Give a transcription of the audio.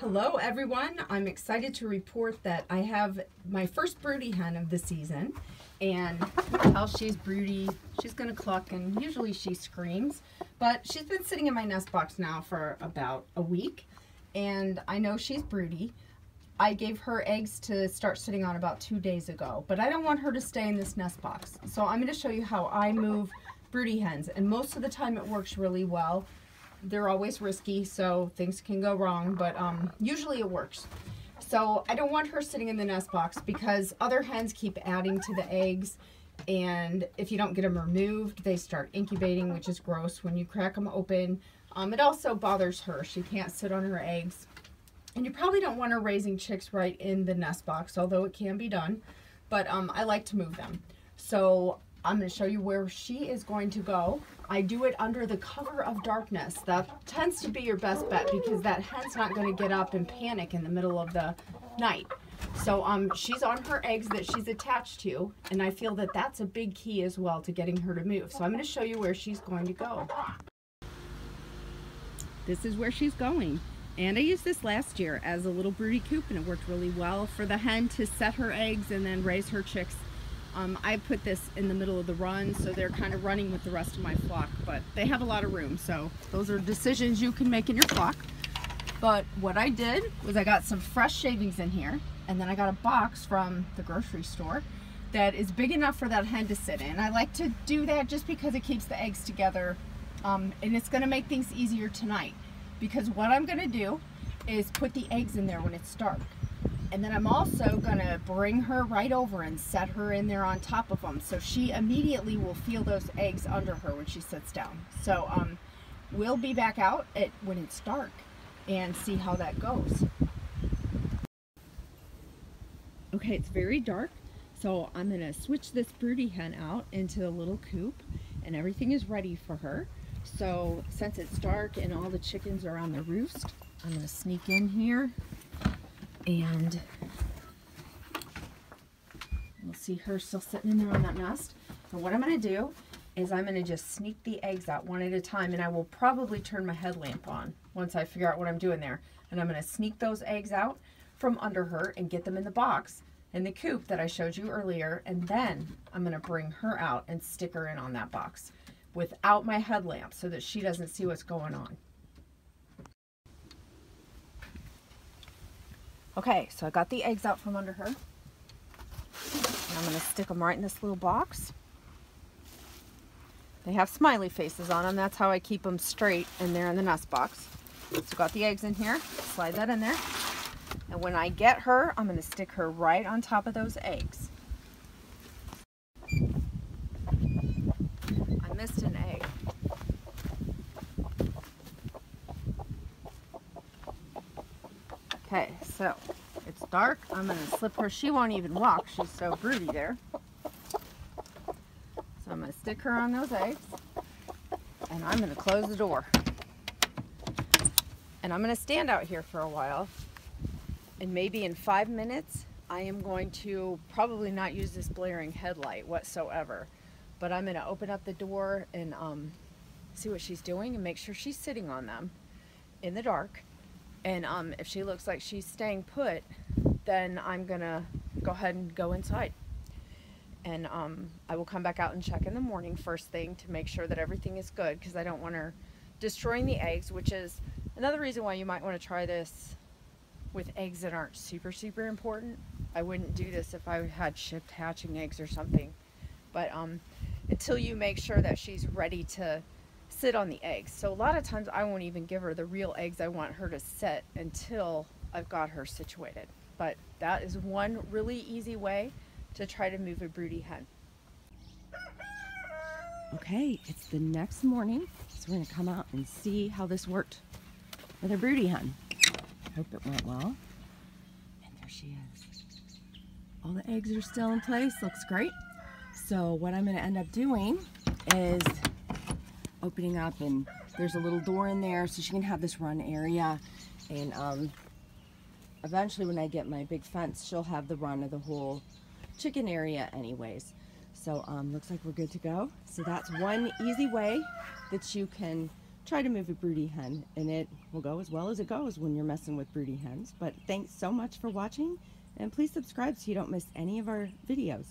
Hello everyone, I'm excited to report that I have my first broody hen of the season, and tell she's broody. She's gonna cluck and usually she screams, but she's been sitting in my nest box now for about a week and I know she's broody. I gave her eggs to start sitting on about 2 days ago, but I don't want her to stay in this nest box. So I'm going to show you how I move broody hens, and most of the time it works really well. They're always risky, so things can go wrong, but usually it works. So I don't want her sitting in the nest box because other hens keep adding to the eggs, and if you don't get them removed, they start incubating, which is gross when you crack them open. It also bothers her. She can't sit on her eggs. And you probably don't want her raising chicks right in the nest box, although it can be done. But I like to move them. So I'm going to show you where she is going to go. I do it under the cover of darkness. That tends to be your best bet because that hen's not going to get up and panic in the middle of the night. So she's on her eggs that she's attached to, and I feel that that's a big key as well to getting her to move. So I'm going to show you where she's going to go. This is where she's going. And I used this last year as a little broody coop, and it worked really well for the hen to set her eggs and then raise her chicks. I put this in the middle of the run, so they're kind of running with the rest of my flock, but they have a lot of room, so those are decisions you can make in your flock. But what I did was I got some fresh shavings in here, and then I got a box from the grocery store that is big enough for that hen to sit in. I like to do that just because it keeps the eggs together, and it's going to make things easier tonight. Because what I'm going to do is put the eggs in there when it's dark. And then I'm also going to bring her right over and set her in there on top of them. So she immediately will feel those eggs under her when she sits down. So we'll be back out when it's dark and see how that goes. Okay, it's very dark. So I'm going to switch this broody hen out into the little coop, and everything is ready for her. So since it's dark and all the chickens are on the roost, I'm going to sneak in here and we'll see her still sitting in there on that nest. And what I'm going to do is I'm going to just sneak the eggs out one at a time, and I will probably turn my headlamp on once I figure out what I'm doing there. And I'm going to sneak those eggs out from under her and get them in the box in the coop that I showed you earlier, and then I'm going to bring her out and stick her in on that box without my headlamp so that she doesn't see what's going on. Okay, so I got the eggs out from under her, and I'm going to stick them right in this little box. They have smiley faces on them. That's how I keep them straight, and they're in the nest box. So got the eggs in here, slide that in there, and when I get her, I'm going to stick her right on top of those eggs. Missed an egg. Okay, so it's dark. I'm going to slip her. She won't even walk. She's so broody there. So I'm going to stick her on those eggs, and I'm going to close the door. And I'm going to stand out here for a while, and maybe in 5 minutes I am going to probably not use this blaring headlight whatsoever. But I'm going to open up the door and see what she's doing and make sure she's sitting on them in the dark. And if she looks like she's staying put, then I'm going to go ahead and go inside. And I will come back out and check in the morning first thing to make sure that everything is good, because I don't want her destroying the eggs, which is another reason why you might want to try this with eggs that aren't super, super important. I wouldn't do this if I had shipped hatching eggs or something. But until you make sure that she's ready to sit on the eggs. So a lot of times I won't even give her the real eggs I want her to set until I've got her situated. But that is one really easy way to try to move a broody hen. Okay, it's the next morning, so we're going to come out and see how this worked with a broody hen. Hope it went well. And there she is. All the eggs are still in place. Looks great. So what I'm going to end up doing is opening up, and there's a little door in there so she can have this run area, and eventually when I get my big fence, she'll have the run of the whole chicken area anyways. So looks like we're good to go. So that's one easy way that you can try to move a broody hen, and it will go as well as it goes when you're messing with broody hens. But thanks so much for watching, and please subscribe so you don't miss any of our videos.